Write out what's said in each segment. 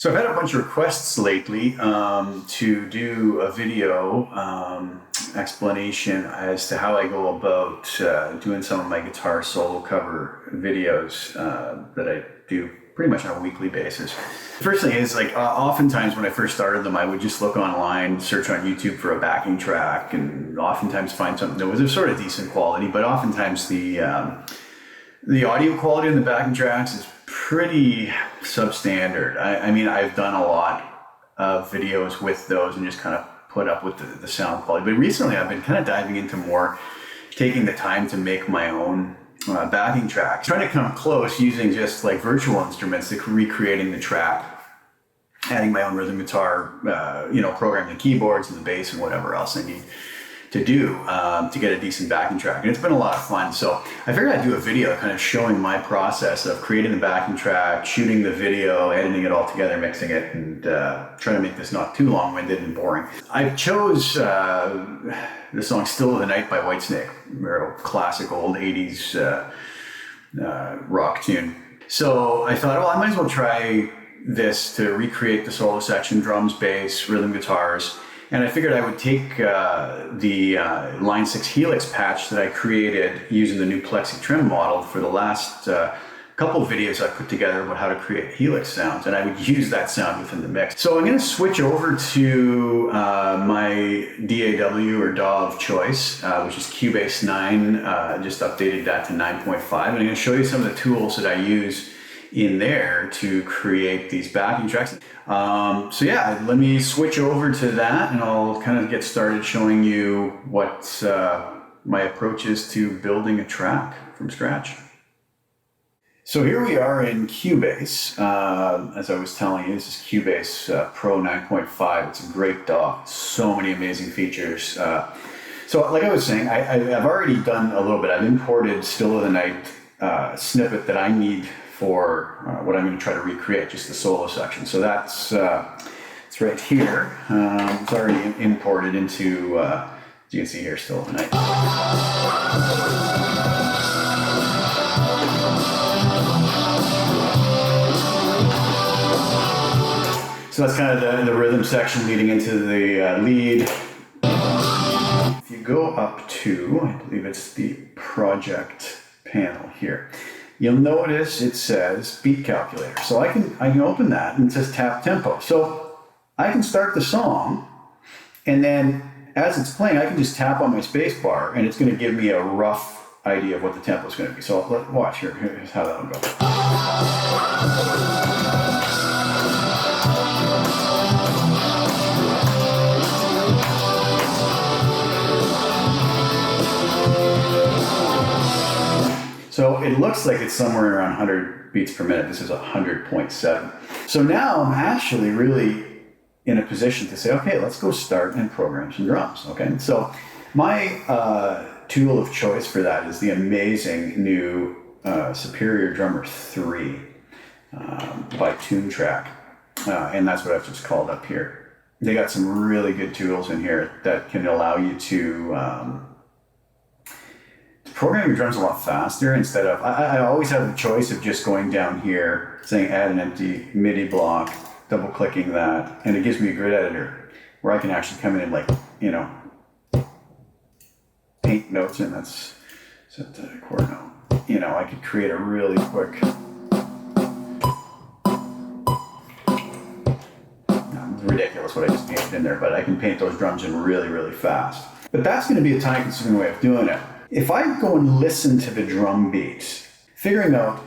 So I've had a bunch of requests lately to do a video explanation as to how I go about doing some of my guitar solo cover videos that I do pretty much on a weekly basis. The first thing is, like, oftentimes when I first started them, I would just look online, search on YouTube for a backing track, and oftentimes find something that was of sort of decent quality, but oftentimes the audio quality in the backing tracks is pretty substandard. I mean, I've done a lot of videos with those and just kind of put up with the sound quality. But recently I've been kind of diving into more, taking the time to make my own backing tracks. Trying to come close using just like virtual instruments to recreating the track, adding my own rhythm guitar, programming the keyboards and the bass and whatever else I need to do to get a decent backing track. And it's been a lot of fun. So I figured I'd do a video kind of showing my process of creating the backing track, shooting the video, editing it all together, mixing it, and trying to make this not too long-winded and boring. I chose the song Still of the Night by Whitesnake, a classic old 80s rock tune. So I thought, I might as well try this to recreate the solo section, drums, bass, rhythm guitars. And I figured I would take the Line 6 Helix patch that I created using the new Plexi Trim model for the last couple of videos I put together about how to create Helix sounds, and I would use that sound within the mix. So I'm going to switch over to my DAW or DAW of choice, which is Cubase 9. Just updated that to 9.5. And I'm going to show you some of the tools that I use in there to create these backing tracks. So yeah, let me switch over to that and I'll kind of get started showing you what my approach is to building a track from scratch. So here we are in Cubase. As I was telling you, this is Cubase Pro 9.5. It's a great DAW, so many amazing features. So like I was saying, I've already done a little bit. I've imported Still of the Night snippet that I need for what I'm going to try to recreate, just the solo section. So that's it's right here. It's already imported into, as you can see here, Still of the Night. So that's kind of the rhythm section leading into the lead. If you go up to, I believe it's the project panel here, you'll notice it says beat calculator. So I can open that and it says tap tempo. So I can start the song, and then as it's playing, I can just tap on my space bar and it's going to give me a rough idea of what the tempo is going to be. So let's watch here. Here's how that'll go. So it looks like it's somewhere around 100 beats per minute. This is 100.7. So now I'm actually really in a position to say, okay, let's go start and program some drums. Okay, so my tool of choice for that is the amazing new Superior Drummer 3 by Toontrack. And that's what I've just called up here. They got some really good tools in here that can allow you to program your drums a lot faster instead of, I always have the choice of just going down here, saying add an empty MIDI block, double clicking that, and it gives me a grid editor where I can actually come in and, like, paint notes in. That's set to chord note. I could create a really quick, ridiculous what I just painted in there, but I can paint those drums in really, really fast. But that's going to be a time-consuming way of doing it. If I go and listen to the drum beats, figuring out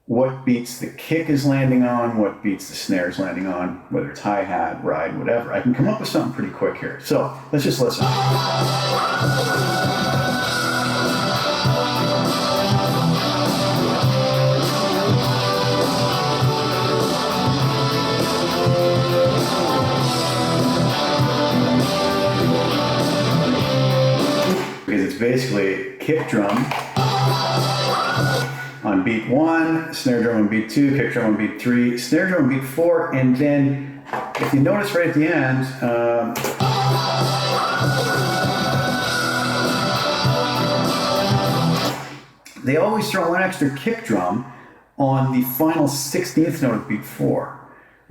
what beats the kick is landing on, what beats the snare is landing on, whether it's hi-hat, ride, whatever, I can come up with something pretty quick here. So let's just listen. Basically kick drum on beat 1, snare drum on beat 2, kick drum on beat 3, snare drum on beat 4, and then if you notice right at the end, they always throw one extra kick drum on the final 16th note of beat 4,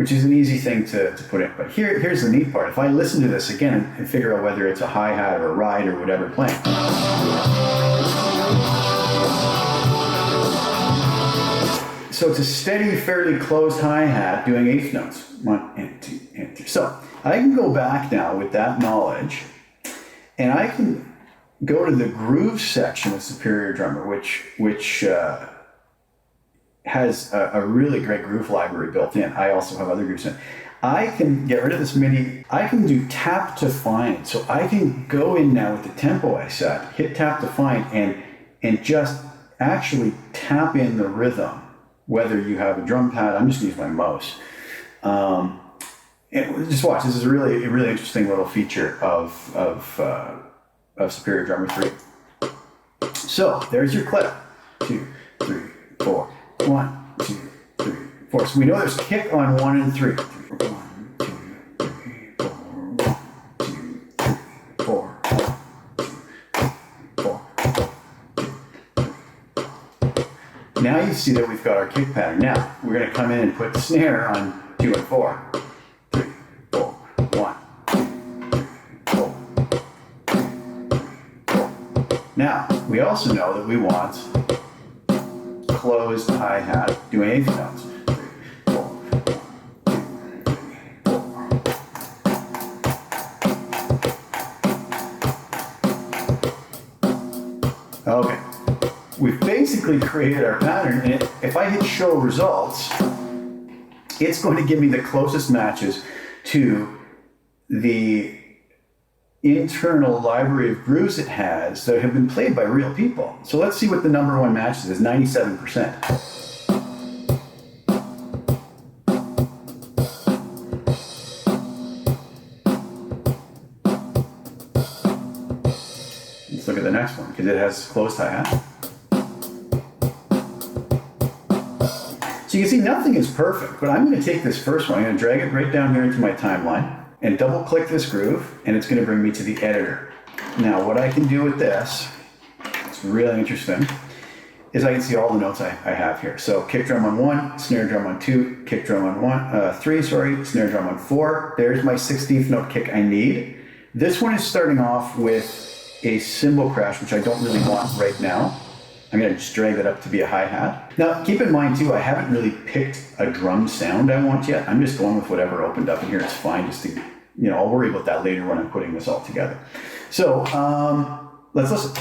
which is an easy thing to put in. But here's the neat part. If I listen to this again and figure out whether it's a hi-hat or a ride or whatever playing. So it's a steady, fairly closed hi-hat doing eighth notes. 1 and 2 and 3. So I can go back now with that knowledge, and I can go to the groove section of Superior Drummer, which has a really great groove library built in. I also have other grooves in. I can get rid of this MIDI. I can do tap to find. So I can go in now with the tempo I set, hit tap to find, and just actually tap in the rhythm, whether you have a drum pad. I'm just going to use my mouse. And just watch. This is a really interesting little feature of Superior Drummer 3. So there's your clip. 2, 3, 4. 1, 2, 3, 4. So we know there's kick on 1 and 3. 1, 2, 3, 4. 1, 2, 3, 4. 4. Now you see that we've got our kick pattern. Now we're going to come in and put the snare on 2 and 4. 3, 4. 1, 2, 3, 4. Now we also know that we want closed hi-hat doing eighth notes. 3, 4. 1, 2, 3, 4. Okay. We've basically created our pattern, and if I hit show results, it's going to give me the closest matches to the internal library of grooves it has that have been played by real people. So let's see what the number one match is. 97%. Let's look at the next one because it has closed hi-hat. So you can see nothing is perfect, but I'm going to take this first one. I'm going to drag it right down here into my timeline and double click this groove, and it's going to bring me to the editor. Now what I can do with this, it's really interesting, is I can see all the notes I have here. So kick drum on 1, snare drum on 2, kick drum on 3, snare drum on 4. There's my 16th note kick I need. This one is starting off with a cymbal crash, which I don't really want right now. I'm going to just drag that up to be a hi-hat. Now, keep in mind too, I haven't really picked a drum sound I want yet. I'm just going with whatever opened up in here. It's fine just to, I'll worry about that later when I'm putting this all together. So, let's listen.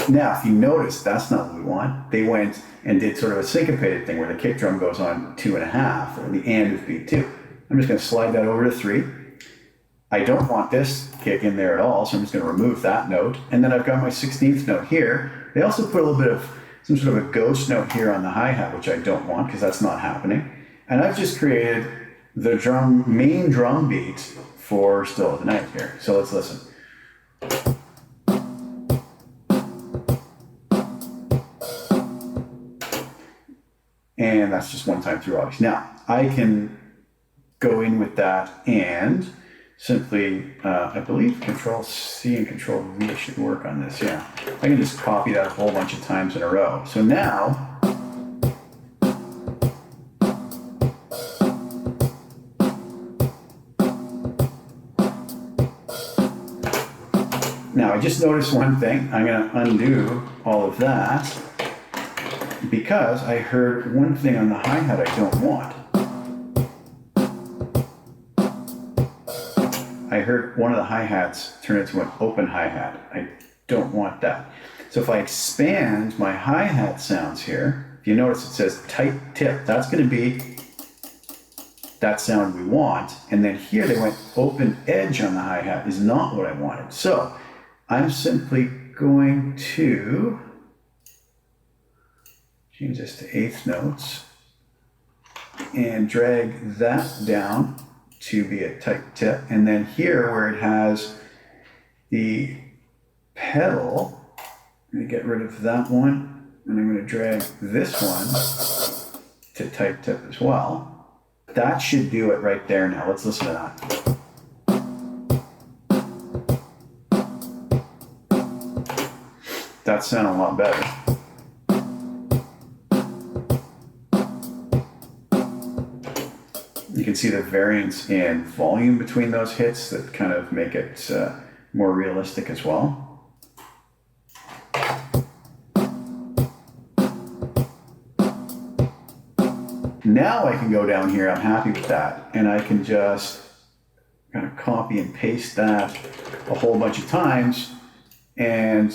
Now, if you notice, that's not what we want. They went and did sort of a syncopated thing where the kick drum goes on 2.5, or the and of beat 2. I'm just going to slide that over to 3. I don't want this kick in there at all, so I'm just going to remove that note. And then I've got my 16th note here. They also put a little bit of some sort of a ghost note here on the hi-hat, which I don't want because that's not happening. And I've just created the main drum beat for Still of the Night here. So let's listen. And that's just one time through, obviously. Now, I can go in with that and simply, I believe Control-C and Control-V should work on this, yeah. I can just copy that a whole bunch of times in a row. So now, I just noticed one thing. I'm going to undo all of that because I heard one thing on the hi-hat I don't want. I heard one of the hi-hats turn into an open hi-hat. I don't want that. So if I expand my hi-hat sounds here, if you notice it says tight tip, that's going to be that sound we want. And then here they went open edge on the hi-hat is not what I wanted. So I'm simply going to change this to eighth notes and drag that down to be a tight tip. And then here where it has the pedal, I'm going to get rid of that one, and I'm going to drag this one to tight tip as well. That should do it right there now. Let's listen to that. That sounded a lot better. You can see the variance in volume between those hits that kind of make it more realistic as well. Now I can go down here, I'm happy with that, and I can just kind of copy and paste that a whole bunch of times, and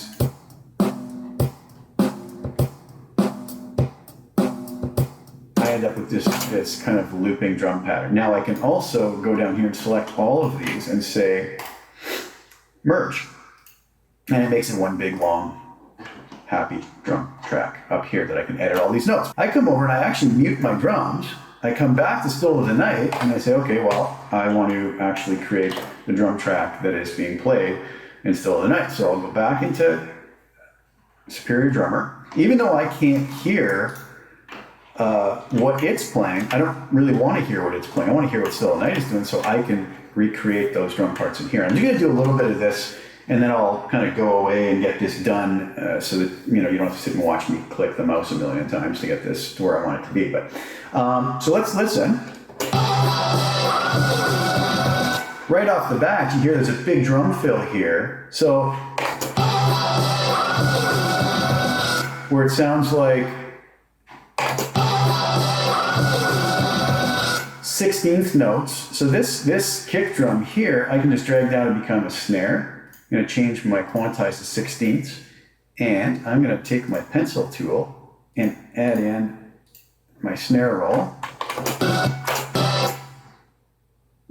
I end up with this kind of looping drum pattern. Now I can also go down here and select all of these and say merge, and it makes it one big long happy drum track up here that I can edit all these notes. I come over and I actually mute my drums. I come back to Still of the Night and I say, okay, well, I want to actually create the drum track that is being played in Still of the Night. So I'll go back into Superior Drummer. Even though I can't hear what it's playing, I don't really want to hear what it's playing. I want to hear what Still of the Night is doing so I can recreate those drum parts in here. I'm just going to do a little bit of this, and then I'll kind of go away and get this done so that you don't have to sit and watch me click the mouse a million times to get this to where I want it to be. But so let's listen. Right off the bat, you hear there's a big drum fill here. So where it sounds like 16th notes. So this kick drum here, I can just drag down and become a snare. I'm going to change my quantize to 16ths, and I'm going to take my pencil tool and add in my snare roll.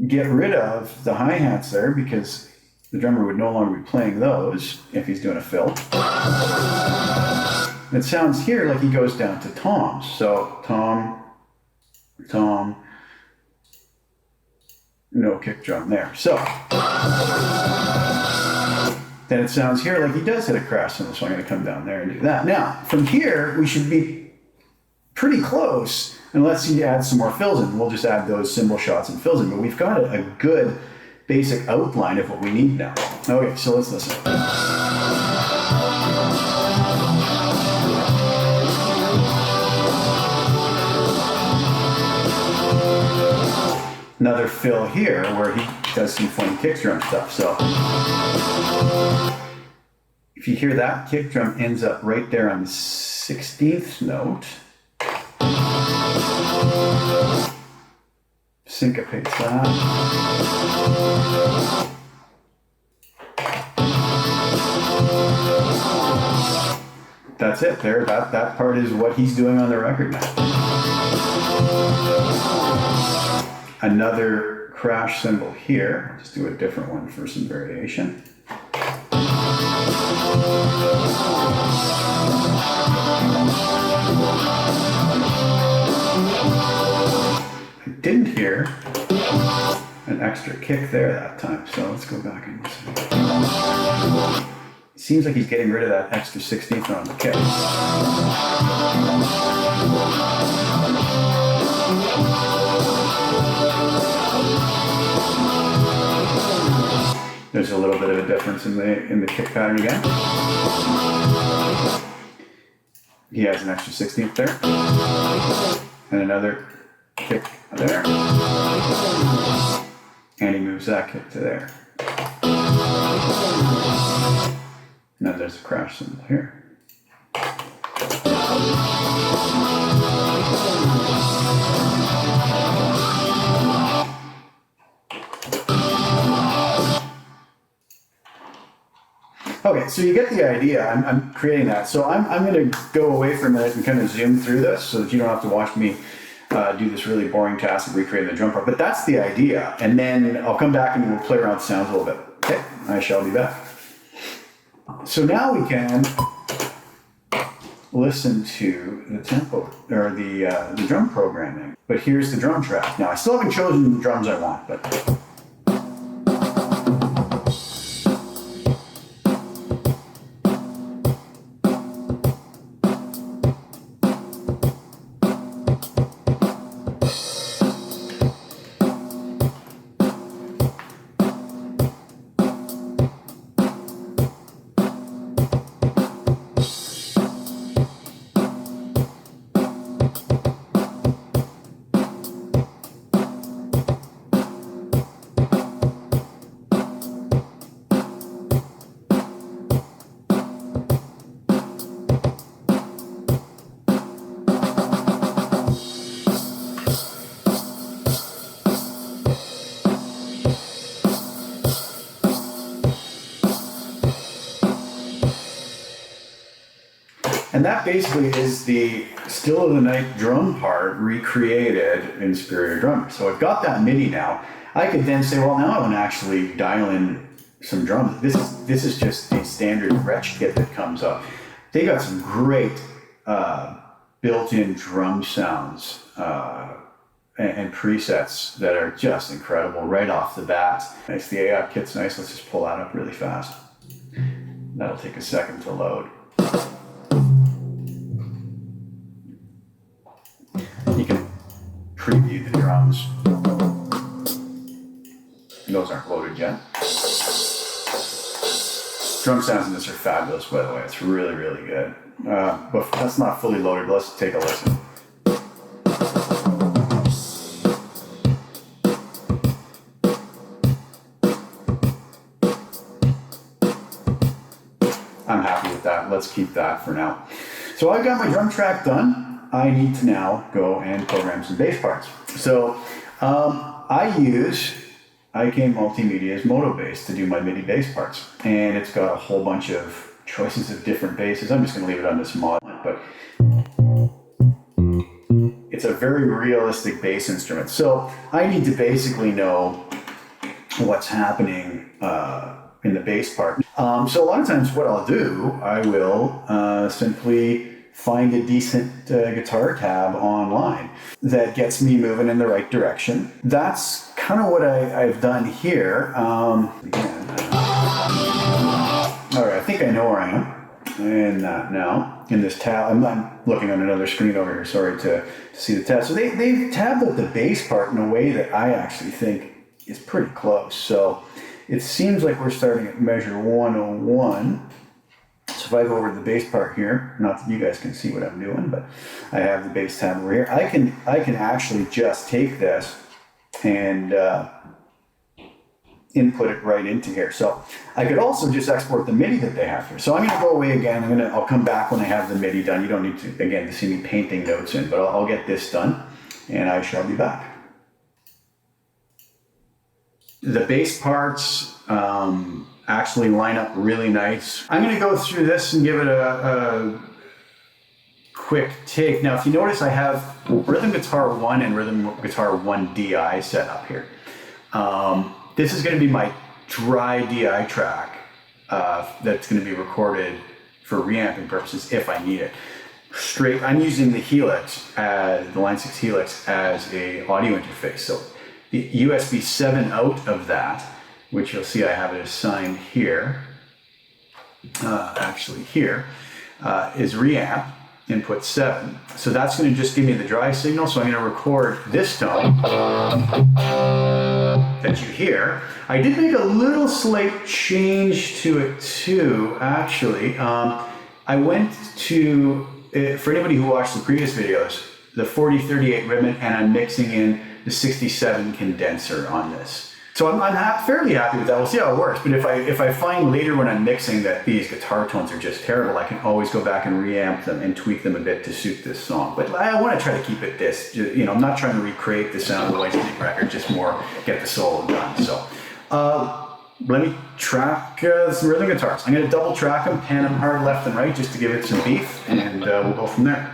Get rid of the hi-hats there because the drummer would no longer be playing those if he's doing a fill. It sounds here like he goes down to toms. So tom, tom, no kick drum there. So then it sounds here like he does hit a crash cymbal, so I'm going to come down there and do that. Now, from here, we should be pretty close, and let's see, add some more fills in. We'll just add those cymbal shots and fills in, but we've got a good basic outline of what we need now. Okay, so let's listen. Another fill here where he does some funny kick drum stuff. So if you hear that kick drum ends up right there on the 16th note, syncopates that. That's it there. That part is what he's doing on the record now. Another crash cymbal here. I'll just do a different one for some variation. I didn't hear an extra kick there that time, so let's go back and listen. It seems like he's getting rid of that extra 16th on the kick. There's a little bit of a difference in the kick pattern again. He has an extra 16th there. And another kick there. And he moves that kick to there. And then there's a crash cymbal here. Okay, so you get the idea. I'm creating that. So I'm going to go away for a minute and kind of zoom through this so that you don't have to watch me do this really boring task of recreating the drum part. But that's the idea. And then I'll come back and we'll play around with sounds a little bit. Okay, I shall be back. So now we can listen to the tempo, or the drum programming. But here's the drum track. Now, I still haven't chosen the drums I want, but... that basically is the Still of the Night drum part recreated in Superior Drummer. So I've got that MIDI now. I could then say, well, now I want to actually dial in some drums. This is just a standard Gretsch kit that comes up. They got some great built-in drum sounds and presets that are just incredible right off the bat. Nice, the AI kit's nice. Let's just pull that up really fast. That'll take a second to load. You can preview the drums. Those aren't loaded yet. Drum sounds in this are fabulous, by the way. It's really, really good. But that's not fully loaded. Let's take a listen. I'm happy with that. Let's keep that for now. So I've got my drum track done. I need to now go and program some bass parts. So I use IK Multimedia's Moto Bass to do my MIDI bass parts. And it's got a whole bunch of choices of different basses. I'm just going to leave it on this mod, but it's a very realistic bass instrument. So I need to basically know what's happening in the bass part. So a lot of times what I'll do, I will simply find a decent guitar tab online that gets me moving in the right direction. That's kind of what I've done here. Again, all right, I think I know where I am in that now. In this tab, I'm looking on another screen over here, sorry, to see the tab. So they've tabbed up the bass part in a way that I actually think is pretty close. So it seems like we're starting at measure 101. So if I go over to the bass part here, not that you guys can see what I'm doing, but I have the bass tab over here. I can actually just take this and input it right into here. So I could also just export the MIDI that they have here. So I'm going to go away again. I'll come back when I have the MIDI done. You don't need to, again, to see me painting notes in, but I'll get this done and I shall be back. The bass parts actually line up really nice. I'm going to go through this and give it a quick take. Now, if you notice, I have Rhythm Guitar 1 and Rhythm Guitar 1 DI set up here. This is going to be my dry DI track that's going to be recorded for reamping purposes if I need it. I'm using the Helix, the Line 6 Helix, as a audio interface. So the USB 7 out of that, which you'll see I have it assigned here, actually here, is reamp, input 7. So that's going to just give me the dry signal. So I'm going to record this tone that you hear. I did make a little slight change to it too, actually. I went to, for anybody who watched the previous videos, the 4038 ribbon, and I'm mixing in the 67 condenser on this. So I'm fairly happy with that. We'll see how it works. But if I find later when I'm mixing that these guitar tones are just terrible, I can always go back and reamp them and tweak them a bit to suit this song. But I want to try to keep it this. You know, I'm not trying to recreate the sound of the White Snake record, just more get the solo done. So let me track some rhythm guitars. I'm going to double track them, pan them hard left and right just to give it some beef, and we'll go from there.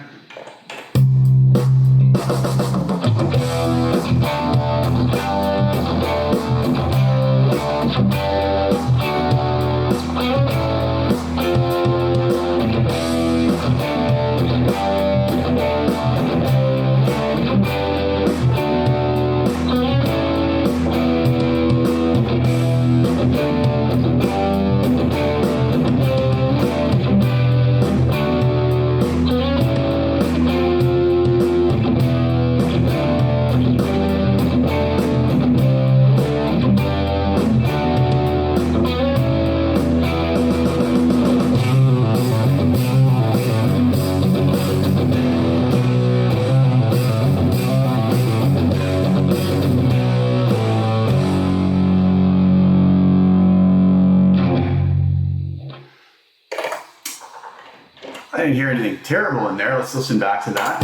I didn't hear anything terrible in there. Let's listen back to that.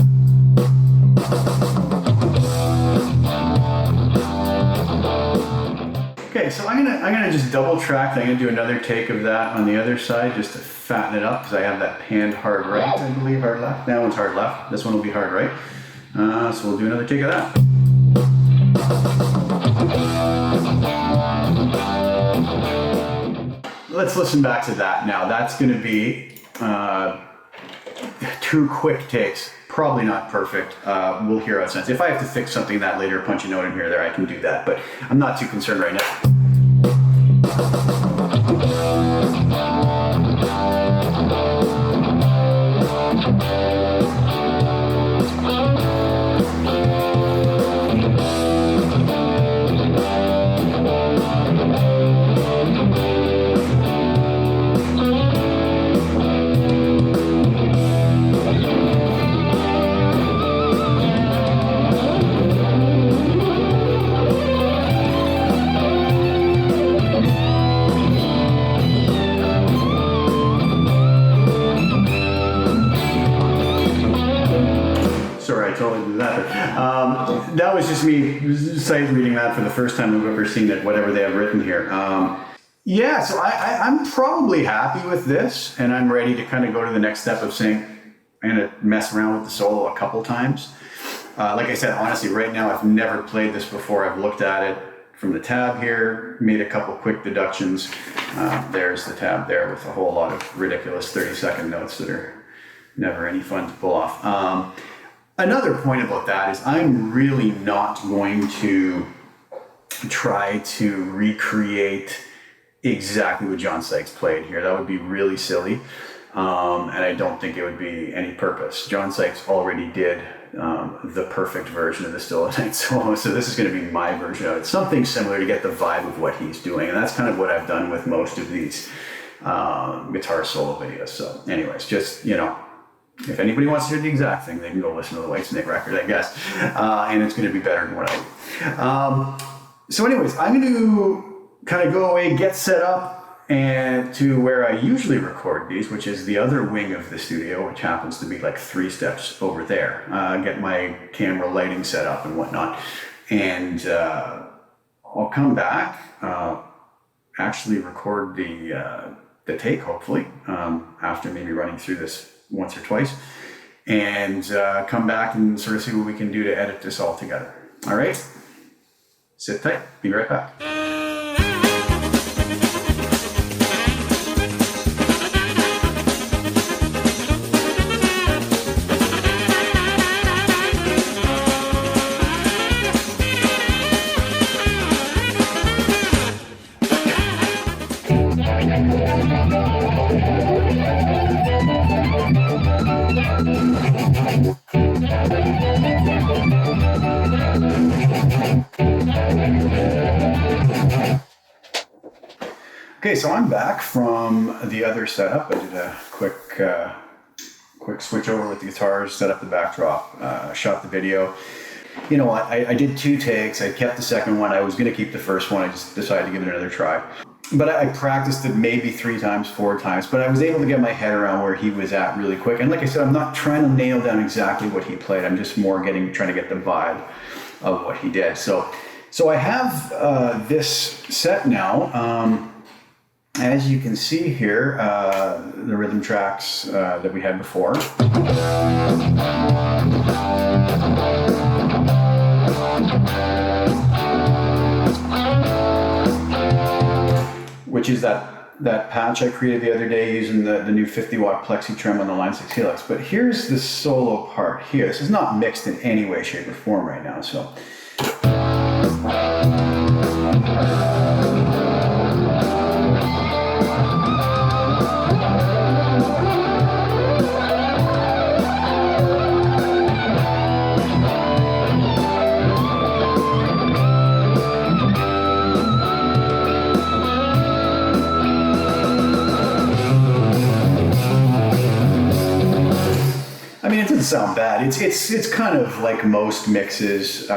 Okay, so I'm gonna just double track. I'm gonna do another take of that on the other side just to fatten it up because I have that panned hard right, I believe, hard left. That one's hard left. This one will be hard right. So we'll do another take of that. Let's listen back to that now. That's going to be 2 quick takes. Probably not perfect. We'll hear how it sounds. If I have to fix something that later, punch a note in here or there, I can do that. But I'm not too concerned right now. That was just me sight reading that for the first time I've ever seen it, whatever they have written here. Yeah, so I'm probably happy with this, and I'm ready to kind of go to the next step of saying I'm going to mess around with the solo a couple times. Like I said, honestly, right now I've never played this before. I've looked at it from the tab here, made a couple quick deductions. There's the tab there with a whole lot of ridiculous 30-second notes that are never any fun to pull off. Another point about that is I'm really not going to try to recreate exactly what John Sykes played here. That would be really silly, and I don't think it would be any purpose. John Sykes already did the perfect version of the Still a Night solo, so this is going to be my version of it. Something similar to get the vibe of what he's doing, and that's kind of what I've done with most of these guitar solo videos. So anyways, just, you know, if anybody wants to hear the exact thing, they can go listen to the Whitesnake record, I guess. And it's going to be better than what I do. So anyways, I'm going to kind of go away, get set up, and to where I usually record these, which is the other wing of the studio, which happens to be like 3 steps over there. Get my camera lighting set up and whatnot. And I'll come back, actually record the take, hopefully, after maybe running through this once or twice, and come back and sort of see what we can do to edit this all together. All right, sit tight, be right back. Okay, so I'm back from the other setup. I did a quick switch over with the guitars, set up the backdrop, shot the video. You know what, I did 2 takes. I kept the second one. I was going to keep the first one. I just decided to give it another try. But I practiced it maybe 3 times, 4 times, but I was able to get my head around where he was at really quick. And like I said, I'm not trying to nail down exactly what he played. I'm just more trying to get the vibe of what he did. So I have this set now. As you can see here, the rhythm tracks that we had before. Which is that patch I created the other day using the new 50-watt plexi trem on the Line 6 Helix. But here's the solo part here. This is not mixed in any way, shape, or form right now. So. I mean, it doesn't sound bad. It's kind of like most mixes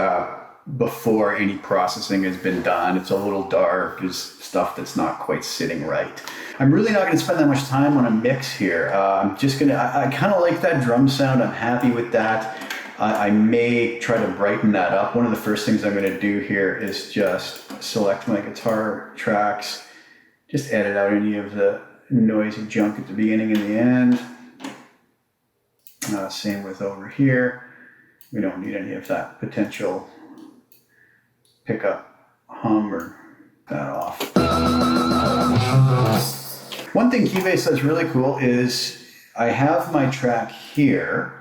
before any processing has been done. It's a little dark. There's stuff that's not quite sitting right. I'm really not going to spend that much time on a mix here. I'm just going to, I kind of like that drum sound. I'm happy with that. I may try to brighten that up. One of the first things I'm going to do here is just select my guitar tracks, just edit out any of the noisy junk at the beginning and the end. Same with over here. We don't need any of that potential pickup hum or that off. One thing Cubase does really cool is I have my track here,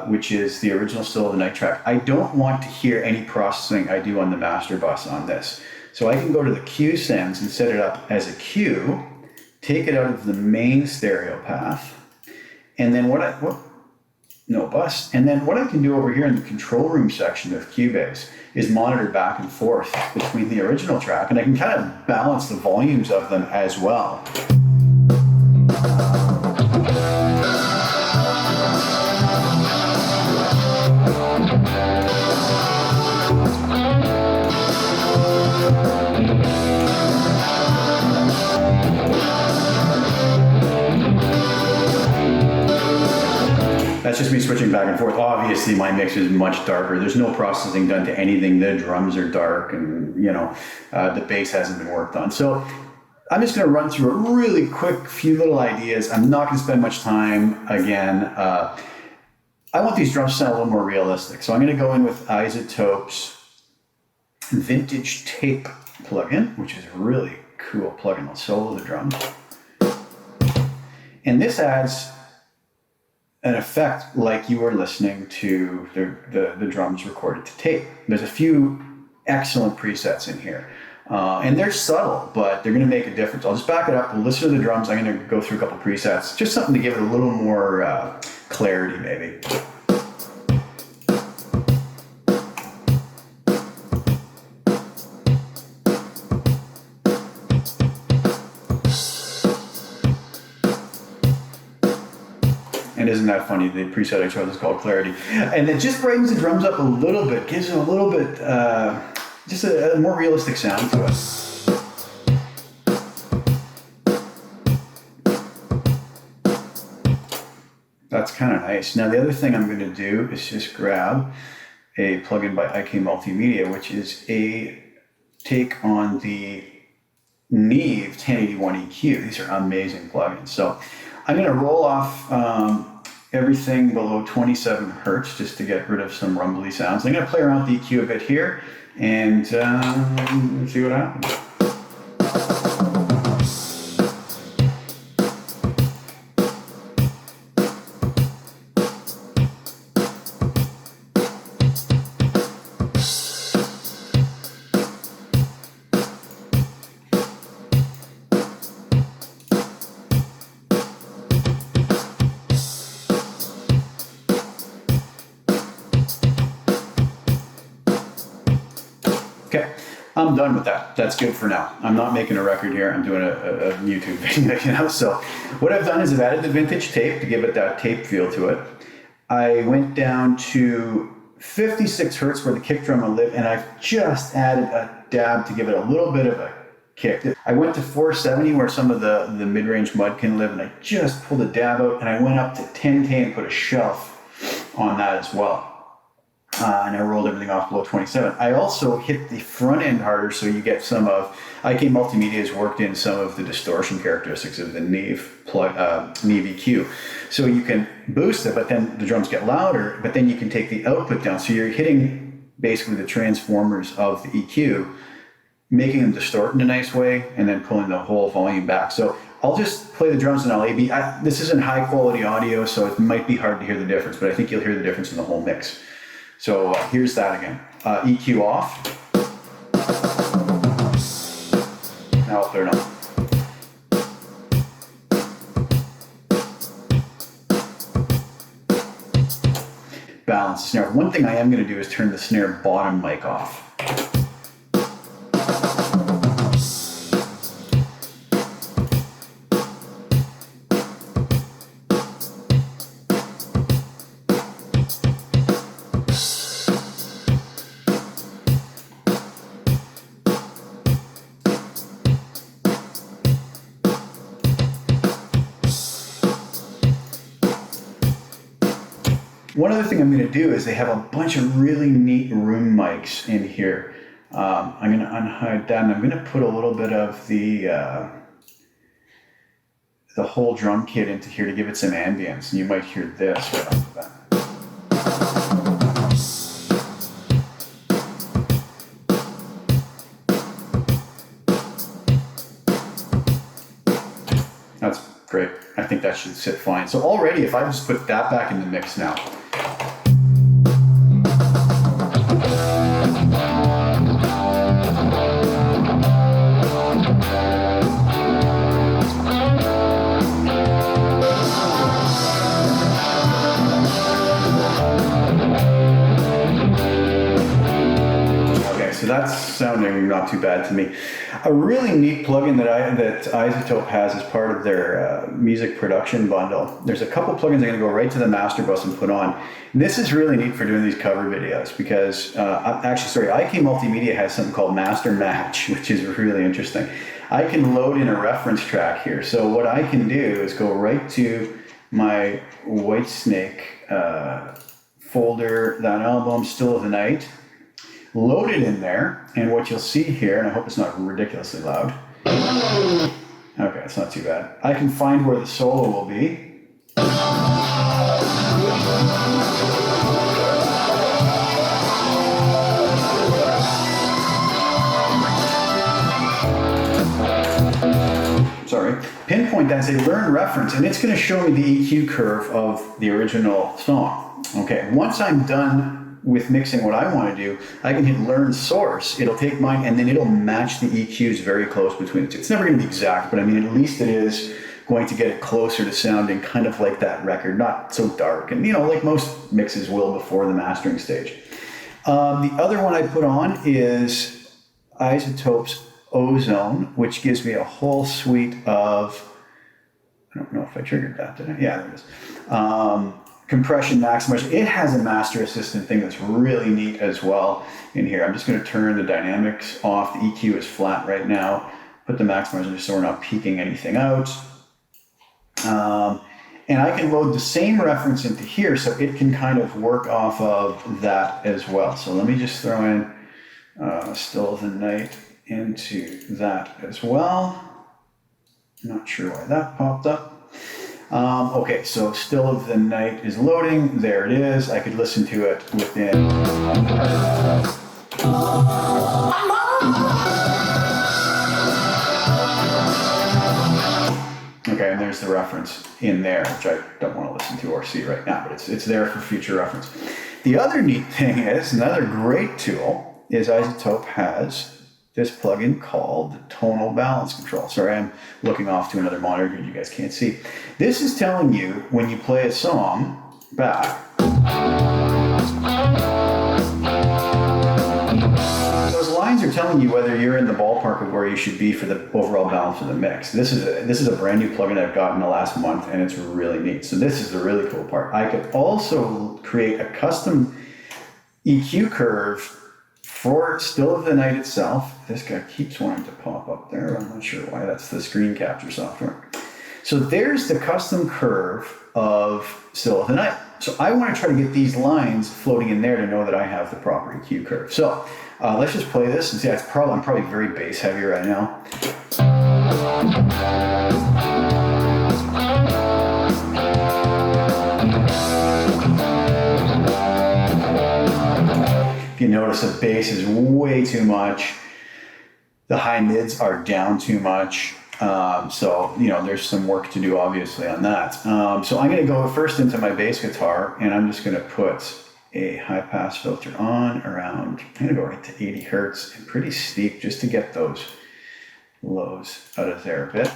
which is the original Still of the Night track. I don't want to hear any processing I do on the master bus on this. So I can go to the Q sends and set it up as a Q, take it out of the main stereo path, and then no bus. And then what I can do over here in the control room section of Cubase is monitor back and forth between the original track, and I can kind of balance the volumes of them as well. That's just me switching back and forth. Obviously, my mix is much darker. There's no processing done to anything. The drums are dark, and the bass hasn't been worked on. So I'm just going to run through a really quick few little ideas. I'm not going to spend much time. Again, I want these drums to sound a little more realistic. So I'm going to go in with iZotope's Vintage Tape plugin, which is a really cool plugin. I'll solo the drums. And this adds an effect like you were listening to the drums recorded to tape. There's a few excellent presets in here. And they're subtle, but they're going to make a difference. I'll just back it up. We'll listen to the drums. I'm going to go through a couple presets. Just something to give it a little more clarity, maybe. And isn't that funny? The preset I chose is called Clarity. And it just brightens the drums up a little bit, gives it a little bit, just a more realistic sound to it. That's kind of nice. Now the other thing I'm going to do is just grab a plugin by IK Multimedia, which is a take on the Neve 1081 EQ. These are amazing plugins. So I'm going to roll off everything below 27 hertz just to get rid of some rumbly sounds. I'm going to play around with the EQ a bit here and see what happens. Okay, I'm done with that. That's good for now. I'm not making a record here. I'm doing a YouTube video, So what I've done is I've added the vintage tape to give it that tape feel to it. I went down to 56 hertz where the kick drum will live, and I've just added a dab to give it a little bit of a kick. I went to 470 where some of the mid-range mud can live, and I just pulled a dab out, and I went up to 10K and put a shelf on that as well. And I rolled everything off below 27. I also hit the front end harder, so you get some of, IK Multimedia has worked in some of the distortion characteristics of the Neve EQ. So you can boost it, but then the drums get louder, but then you can take the output down. So you're hitting basically the transformers of the EQ, making them distort in a nice way, and then pulling the whole volume back. So I'll just play the drums and I'll A/B. This isn't high quality audio, so it might be hard to hear the difference, but I think you'll hear the difference in the whole mix. So here's that again. EQ off. Now I'll clear it on. Balance the snare. One thing I am going to do is turn the snare bottom mic off. One other thing I'm going to do is they have a bunch of really neat room mics in here. I'm going to unhide that, and I'm going to put a little bit of the the whole drum kit into here to give it some ambience, and you might hear this right off the bat. That's great. I think that should sit fine. So already, if I just put that back in the mix now. So that's sounding not too bad to me. A really neat plugin that Isotope has as part of their music production bundle. There's a couple plugins that are going to go right to the master bus and put on. And this is really neat for doing these cover videos because, IK Multimedia has something called Master Match, which is really interesting. I can load in a reference track here. So what I can do is go right to my Whitesnake folder, that album, Still of the Night. Load it in there, and what you'll see here, and I hope it's not ridiculously loud. Okay, it's not too bad. I can find where the solo will be. Sorry. Pinpoint that and say learn reference, and it's going to show me the EQ curve of the original song. Okay, once I'm done with mixing what I want to do, I can hit learn source. It'll take mine and then it'll match the EQs very close between the two. It's never going to be exact, but I mean, at least it is going to get it closer to sounding kind of like that record, not so dark. And, you know, like most mixes will before the mastering stage. The other one I put on is Isotope's Ozone, which gives me a whole suite of, I don't know if I triggered that, did I? Yeah, there it is. Compression maximizer. It has a master assistant thing that's really neat as well in here. I'm just going to turn the dynamics off. The EQ is flat right now. Put the maximizer so we're not peaking anything out. And I can load the same reference into here so it can kind of work off of that as well. So let me just throw in Still of the Night into that as well. Not sure why that popped up. Okay, so Still of the Night is loading. There it is. I could listen to it within. Okay, and there's the reference in there, which I don't want to listen to or see right now, but it's there for future reference. The other neat thing is, another great tool is Isotope has this plugin called the Tonal Balance Control. Sorry, I'm looking off to another monitor here you guys can't see. This is telling you when you play a song back, those lines are telling you whether you're in the ballpark of where you should be for the overall balance of the mix. This is a brand new plugin I've got in the last month, and it's really neat. So this is the really cool part. I could also create a custom EQ curve for Still of the Night itself. This guy keeps wanting to pop up there. I'm not sure why. That's the screen capture software. So there's the custom curve of Still of the Night. So I want to try to get these lines floating in there to know that I have the proper EQ curve. So let's just play this and see. I'm probably very bass heavy right now. You notice the bass is way too much. The high mids are down too much. So, you know, there's some work to do obviously on that. So I'm going to go first into my bass guitar, and I'm just going to put a high pass filter on around, I'm going to go right to 80 Hertz and pretty steep just to get those lows out of there a bit.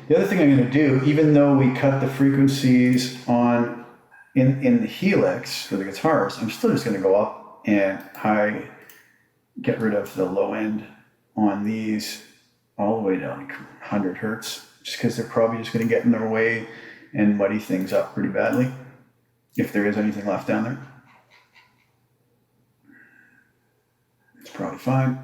The other thing I'm going to do, even though we cut the frequencies on in the helix for the guitars, I'm still just going to go up and get rid of the low end on these all the way down like 100 Hertz, just because they're probably just going to get in their way and muddy things up pretty badly, if there is anything left down there. It's probably fine.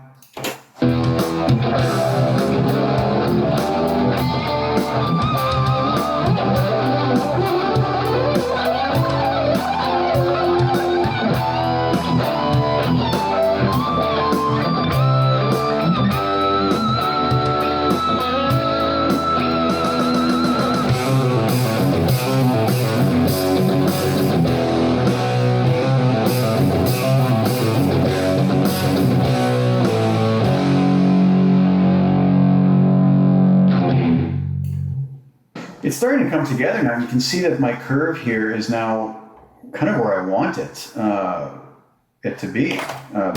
starting to come together now. You can see that my curve here is now kind of where I want it to be,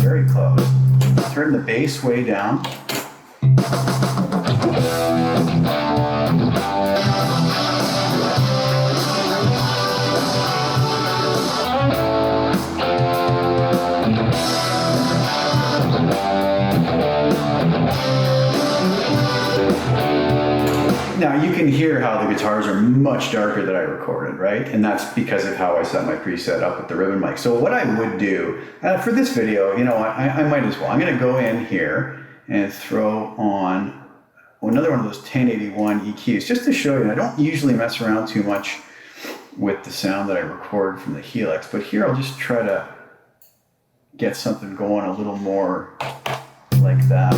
very close. Turn the bass way down. Now you can hear how the guitars are much darker than I recorded, right? And that's because of how I set my preset up with the ribbon mic. So what I would do for this video, you know, I might as well. I'm going to go in here and throw on another one of those 1081 EQs just to show you. I don't usually mess around too much with the sound that I record from the Helix, but here I'll just try to get something going a little more like that.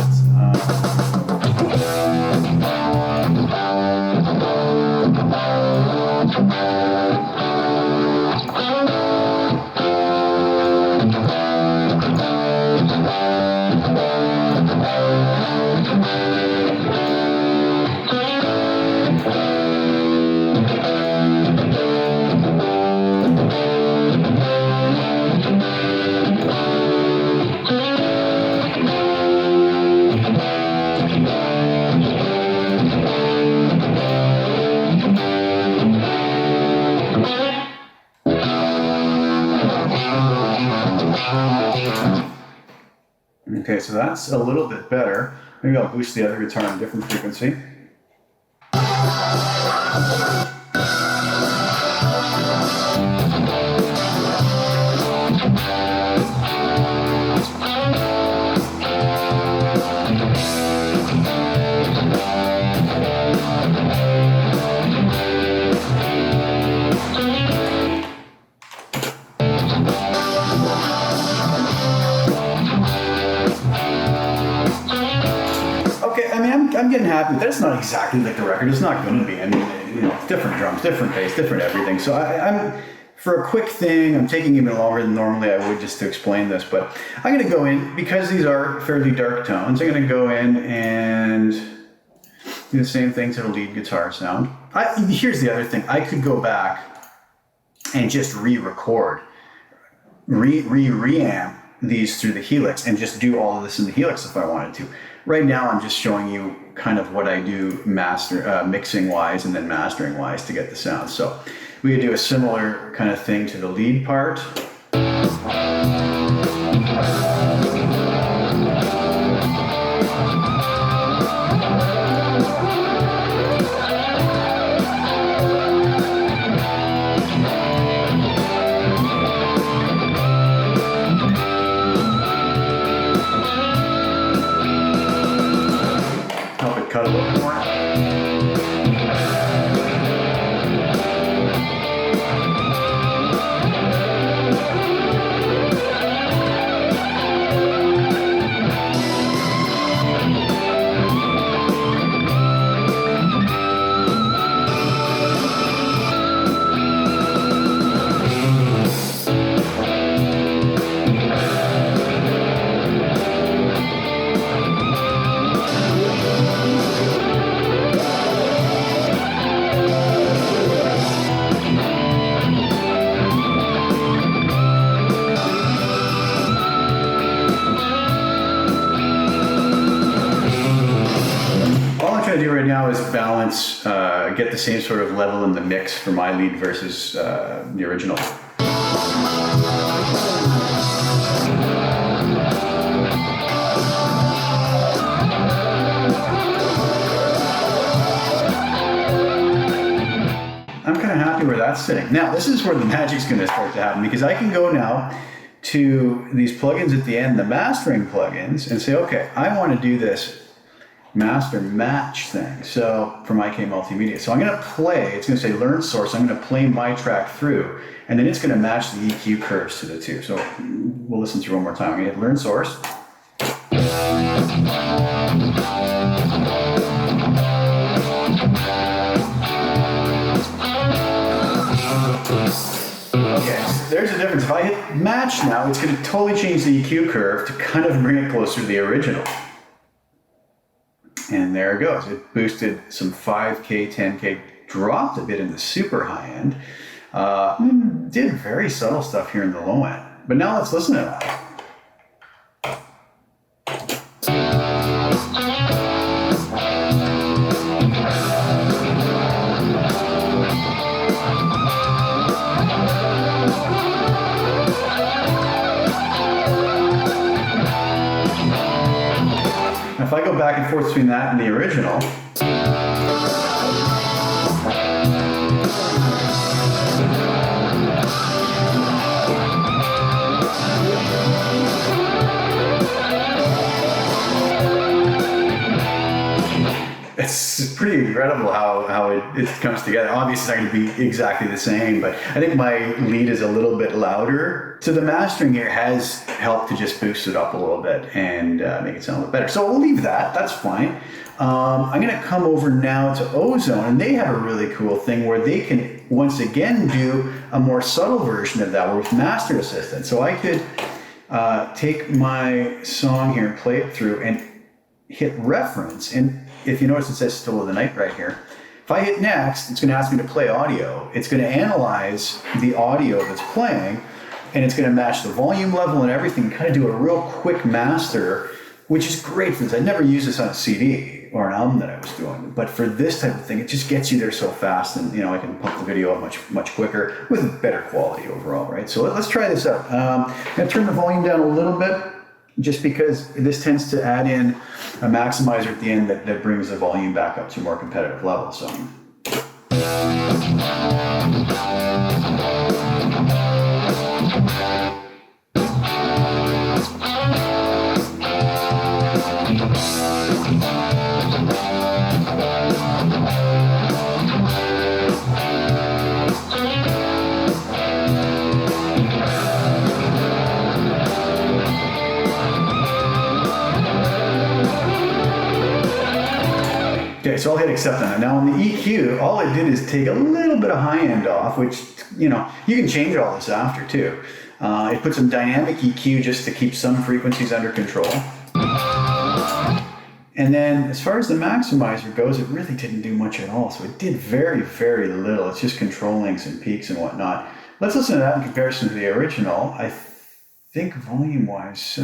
Okay, so that's a little bit better. Maybe I'll boost the other guitar on a different frequency. I'm getting happy. That's not exactly like the record. It's not going to be. I mean, you know, different drums, different bass, different everything. So I'm for a quick thing, I'm taking even longer than normally I would just to explain this. But I'm going to go in, because these are fairly dark tones, I'm going to go in and do the same thing to the lead guitar sound. Here's the other thing. I could go back and just re-record, re-amp these through the Helix and just do all of this in the Helix if I wanted to. Right now, I'm just showing you kind of what I do mixing wise and then mastering wise to get the sound. So we could do a similar kind of thing to the lead part. Cut a little more. Do right now is balance, get the same sort of level in the mix for my lead versus the original. I'm kind of happy where that's sitting. Now, this is where the magic's going to start to happen, because I can go now to these plugins at the end, the mastering plugins, and say, okay, I want to do this master match thing. So for my K Multimedia. So I'm going to play, it's going to say learn source. I'm going to play my track through, and then it's going to match the EQ curves to the two. So we'll listen through one more time. I'm going to hit learn source. Okay, so there's a difference. If I hit match now, it's going to totally change the EQ curve to kind of bring it closer to the original. And there it goes. It boosted some 5K, 10K dropped a bit in the super high end. Did very subtle stuff here in the low end. But now let's listen to that. If I go back and forth between that and the original, it's pretty incredible how it comes together. Obviously, it's not going to be exactly the same, but I think my lead is a little bit louder. So the mastering here has helped to just boost it up a little bit and make it sound a bit better. So we'll leave that. That's fine. I'm going to come over now to Ozone, and they have a really cool thing where they can once again do a more subtle version of that with Master Assistant. So I could take my song here and play it through and hit reference, and if you notice it says Still of the Night right here. If I hit next, it's going to ask me to play audio. It's going to analyze the audio that's playing, and it's going to match the volume level and everything, kind of do a real quick master, which is great for this. I never used this on a CD or an album that I was doing, but for this type of thing, it just gets you there so fast, and I can pump the video up much quicker with better quality overall, right? So let's try this out. I'm going to turn the volume down a little bit, just because this tends to add in a maximizer at the end that brings the volume back up to a more competitive level. So. Okay, so I'll hit accept on that. Now on the EQ, all it did is take a little bit of high end off, which, you can change all this after too. It put some dynamic EQ just to keep some frequencies under control. And then as far as the maximizer goes, it really didn't do much at all. So it did very, very little. It's just controlling some peaks and whatnot. Let's listen to that in comparison to the original. I think volume-wise,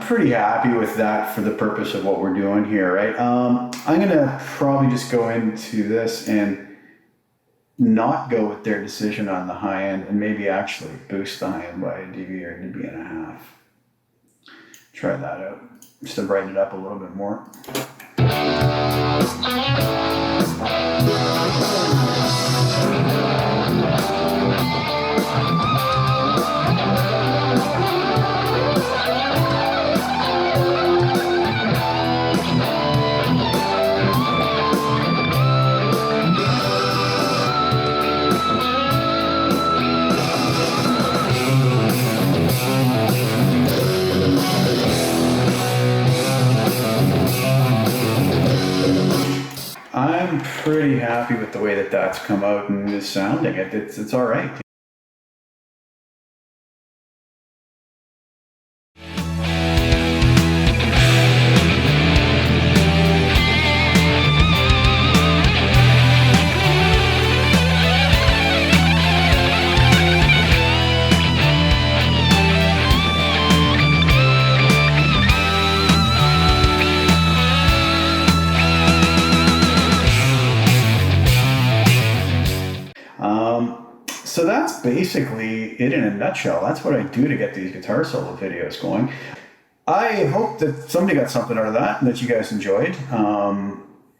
pretty happy with that for the purpose of what we're doing here, right? I'm gonna probably just go into this and not go with their decision on the high end, and maybe actually boost the high end by a dB or a dB and a half. Try that out, just to brighten it up a little bit more. I'm pretty happy with the way that that's come out and is sounding. It's all right. So that's basically it in a nutshell. That's what I do to get these guitar solo videos going. I hope that somebody got something out of that and that you guys enjoyed.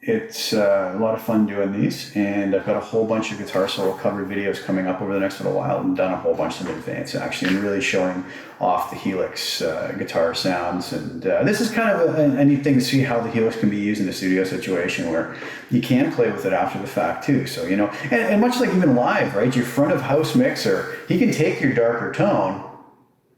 it's a lot of fun doing these, and I've got a whole bunch of guitar solo cover videos coming up over the next little while, and done a whole bunch of them in advance actually, and really showing off the Helix guitar sounds. And this is kind of a neat thing to see how the Helix can be used in a studio situation where you can play with it after the fact too. So, you know, and much like even live, right? Your front of house mixer, he can take your darker tone,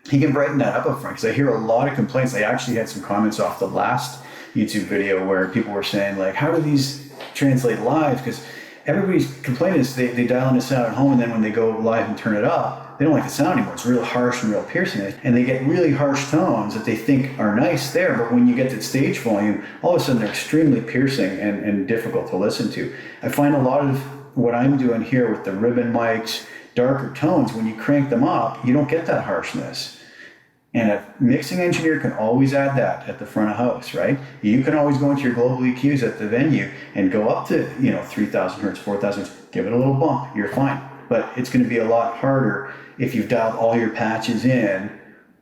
he can brighten that up front, because I hear a lot of complaints. I actually had some comments off the last YouTube video where people were saying, like, how do these translate live? Because everybody's complaining is they dial in the sound at home, and then when they go live and turn it up, they don't like the sound anymore. It's real harsh and real piercing, and they get really harsh tones that they think are nice there, but when you get to stage volume, all of a sudden they're extremely piercing and difficult to listen to. I find a lot of what I'm doing here with the ribbon mics, darker tones, when you crank them up, you don't get that harshness. And a mixing engineer can always add that at the front of house, right? You can always go into your global EQs at the venue and go up to, you know, 3,000 hertz, 4,000 hertz, give it a little bump, you're fine. But it's going to be a lot harder if you've dialed all your patches in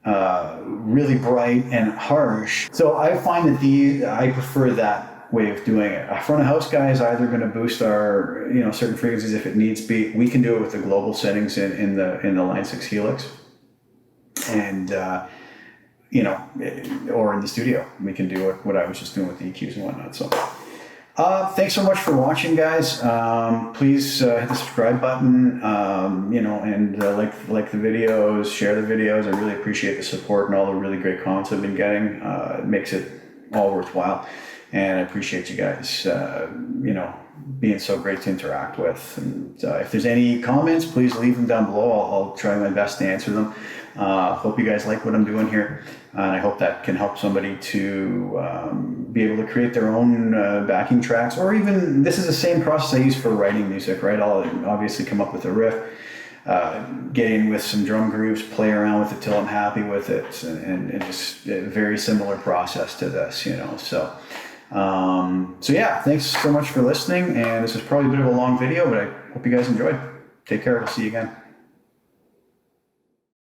really bright and harsh. So I find that I prefer that way of doing it. A front of house guy is either going to boost our, you know, certain frequencies if it needs be. We can do it with the global settings in the Line 6 Helix. And, you know, or in the studio, we can do what I was just doing with the EQs and whatnot. So, thanks so much for watching, guys. Please hit the subscribe button, you know, and like the videos, share the videos. I really appreciate the support and all the really great comments I've been getting. It makes it all worthwhile. And I appreciate you guys, you know, being so great to interact with. And if there's any comments, please leave them down below. I'll try my best to answer them. Hope you guys like what I'm doing here, and I hope that can help somebody to be able to create their own backing tracks, or even, this is the same process I use for writing music, right? I'll obviously come up with a riff, get in with some drum grooves, play around with it till I'm happy with it, and just a very similar process to this, you know. So yeah, thanks so much for listening, and this is probably a bit of a long video, but I hope you guys enjoyed. Take care, we'll see you again.